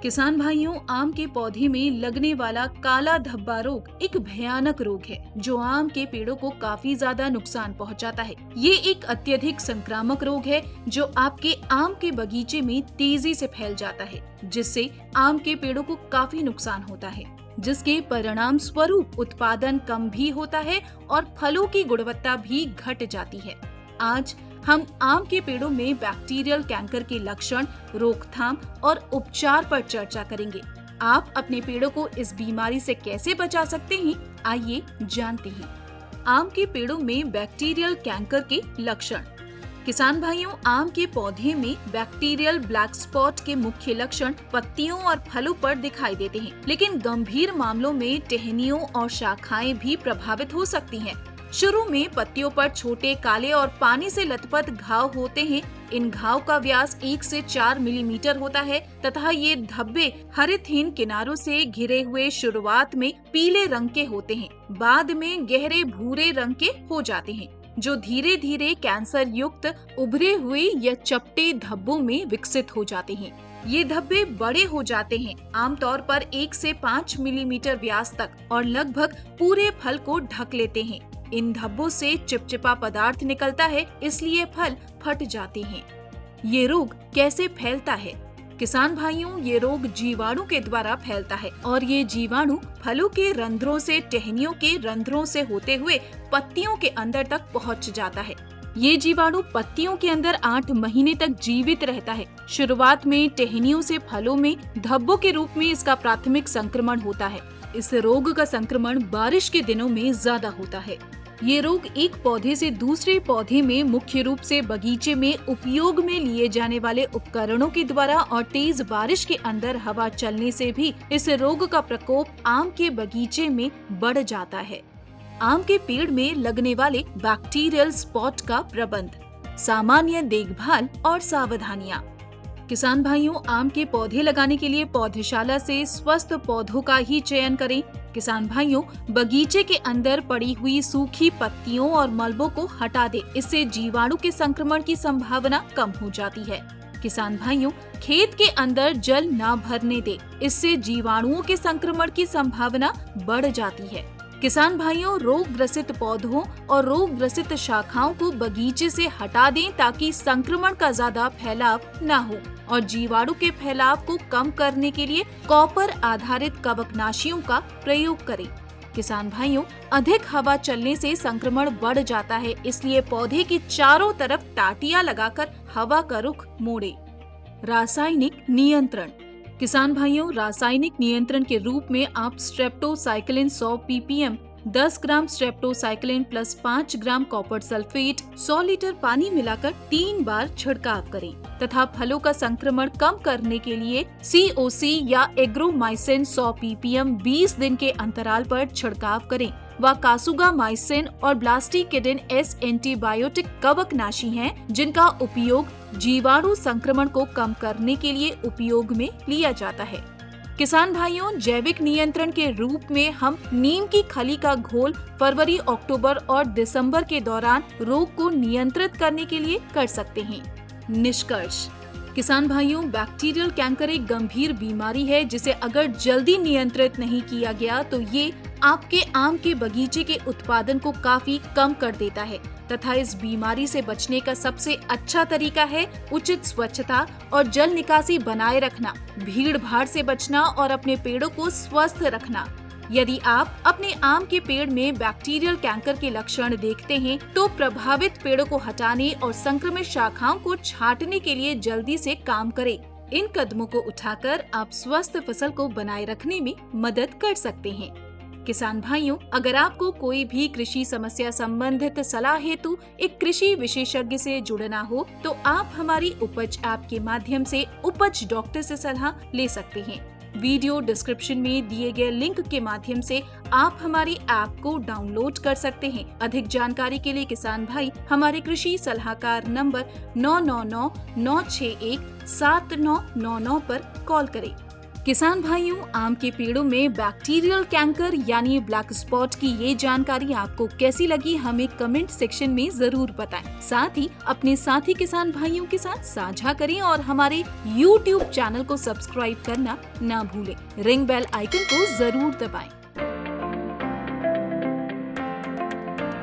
किसान भाइयों, आम के पौधे में लगने वाला काला धब्बा रोग एक भयानक रोग है जो आम के पेड़ों को काफी ज्यादा नुकसान पहुंचाता है। ये एक अत्यधिक संक्रामक रोग है जो आपके आम के बगीचे में तेजी से फैल जाता है, जिससे आम के पेड़ों को काफी नुकसान होता है, जिसके परिणाम स्वरूप उत्पादन कम भी होता है और फलों की गुणवत्ता भी घट जाती है। आज हम आम के पेड़ों में बैक्टीरियल कैंकर के लक्षण, रोकथाम और उपचार पर चर्चा करेंगे। आप अपने पेड़ों को इस बीमारी से कैसे बचा सकते हैं, आइए जानते हैं। आम के पेड़ों में बैक्टीरियल कैंकर के लक्षण। किसान भाइयों, आम के पौधे में बैक्टीरियल ब्लैक स्पॉट के मुख्य लक्षण पत्तियों और फलों पर दिखाई देते हैं, लेकिन गंभीर मामलों में टहनियों और शाखाएं भी प्रभावित हो सकती हैं। शुरू में पत्तियों पर छोटे काले और पानी से लथपथ घाव होते हैं। इन घाव का व्यास 1 से 4 मिलीमीटर होता है तथा ये धब्बे हरितहीन किनारों से घिरे हुए शुरुआत में पीले रंग के होते हैं, बाद में गहरे भूरे रंग के हो जाते हैं, जो धीरे धीरे कैंसर युक्त उभरे हुए या चपटे धब्बों में विकसित हो जाते हैं। ये धब्बे बड़े हो जाते हैं, आमतौर पर 1 से 5 मिलीमीटर व्यास तक, और लगभग पूरे फल को ढक लेते हैं। इन धब्बों से चिपचिपा पदार्थ निकलता है, इसलिए फल फट जाते हैं। ये रोग कैसे फैलता है? किसान भाइयों, ये रोग जीवाणु के द्वारा फैलता है और ये जीवाणु फलों के रंध्रों से टहनियों के रंध्रों से होते हुए पत्तियों के अंदर तक पहुंच जाता है। ये जीवाणु पत्तियों के अंदर 8 महीने तक जीवित रहता है। शुरुआत में टहनियों से फलों में धब्बों के रूप में इसका प्राथमिक संक्रमण होता है। इस रोग का संक्रमण बारिश के दिनों में ज्यादा होता है। ये रोग एक पौधे से दूसरे पौधे में मुख्य रूप से बगीचे में उपयोग में लिए जाने वाले उपकरणों के द्वारा और तेज बारिश के अंदर हवा चलने से भी इस रोग का प्रकोप आम के बगीचे में बढ़ जाता है। आम के पेड़ में लगने वाले बैक्टीरियल स्पॉट का प्रबंध, सामान्य देखभाल और सावधानियां। किसान भाइयों, आम के पौधे लगाने के लिए पौधशाला से स्वस्थ पौधों का ही चयन करें। किसान भाइयों, बगीचे के अंदर पड़ी हुई सूखी पत्तियों और मलबों को हटा दें, इससे जीवाणु के संक्रमण की संभावना कम हो जाती है। किसान भाइयों, खेत के अंदर जल न भरने दें, इससे जीवाणुओं के संक्रमण की संभावना बढ़ जाती है। किसान भाइयों, रोग ग्रसित पौधों और रोग ग्रसित शाखाओं को बगीचे से हटा दें ताकि संक्रमण का ज्यादा फैलाव न हो, और जीवाणु के फैलाव को कम करने के लिए कॉपर आधारित कवकनाशियों का प्रयोग करें। किसान भाइयों, अधिक हवा चलने से संक्रमण बढ़ जाता है, इसलिए पौधे की चारों तरफ टाटियां लगाकर हवा का रुख मोड़े। रासायनिक नियंत्रण। किसान भाइयों, रासायनिक नियंत्रण के रूप में आप streptocycline 100 ppm, 10 gram streptocycline plus 5 gram copper sulphate 100 litre पानी मिलाकर 3 बार छिड़काव करें तथा फलों का संक्रमण कम करने के लिए COC या एग्रोमाइसिन 100 ppm 20 दिन के अंतराल पर छिड़काव करें। व कासुगामाइसिन और ब्लास्टिकिडिन S एंटीबायोटिक कवकनाशी हैं, जिनका उपयोग जीवाणु संक्रमण को कम करने के लिए उपयोग में लिया जाता है। किसान भाइयों, जैविक नियंत्रण के रूप में हम नीम की खली का घोल फरवरी, अक्टूबर और दिसंबर के दौरान रोग को नियंत्रित करने के लिए कर सकते हैं। निष्कर्ष। किसान भाइयों, बैक्टीरियल कैंकर एक गंभीर बीमारी है जिसे अगर जल्दी नियंत्रित नहीं किया गया तो ये आपके आम के बगीचे के उत्पादन को काफी कम कर देता है तथा इस बीमारी से बचने का सबसे अच्छा तरीका है उचित स्वच्छता और जल निकासी बनाए रखना, भीड़ भाड़ से बचना और अपने पेड़ों को स्वस्थ रखना। यदि आप अपने आम के पेड़ में बैक्टीरियल कैंकर के लक्षण देखते हैं तो प्रभावित पेड़ों को हटाने और संक्रमित शाखाओं को छांटने के लिए जल्दी से काम करें। इन कदमों को उठाकर आप स्वस्थ फसल को बनाए रखने में मदद कर सकते हैं। किसान भाइयों, अगर आपको कोई भी कृषि समस्या संबंधित सलाह हेतु एक कृषि विशेषज्ञ से जुड़ना हो तो आप हमारी उपज ऐप के माध्यम से उपज डॉक्टर से सलाह ले सकते हैं। वीडियो डिस्क्रिप्शन में दिए गए लिंक के माध्यम से आप हमारी ऐप को डाउनलोड कर सकते हैं। अधिक जानकारी के लिए किसान भाई हमारे कृषि सलाहकार नंबर 9999617999 पर कॉल करें। किसान भाइयों, आम के पेड़ों में बैक्टीरियल कैंकर यानी ब्लैक स्पॉट की ये जानकारी आपको कैसी लगी, हमें कमेंट सेक्शन में जरूर बताएं। साथ ही अपने साथी किसान भाइयों के साथ साझा करें और हमारे YouTube चैनल को सब्सक्राइब करना ना भूलें। रिंग बेल आइकन को जरूर दबाएं।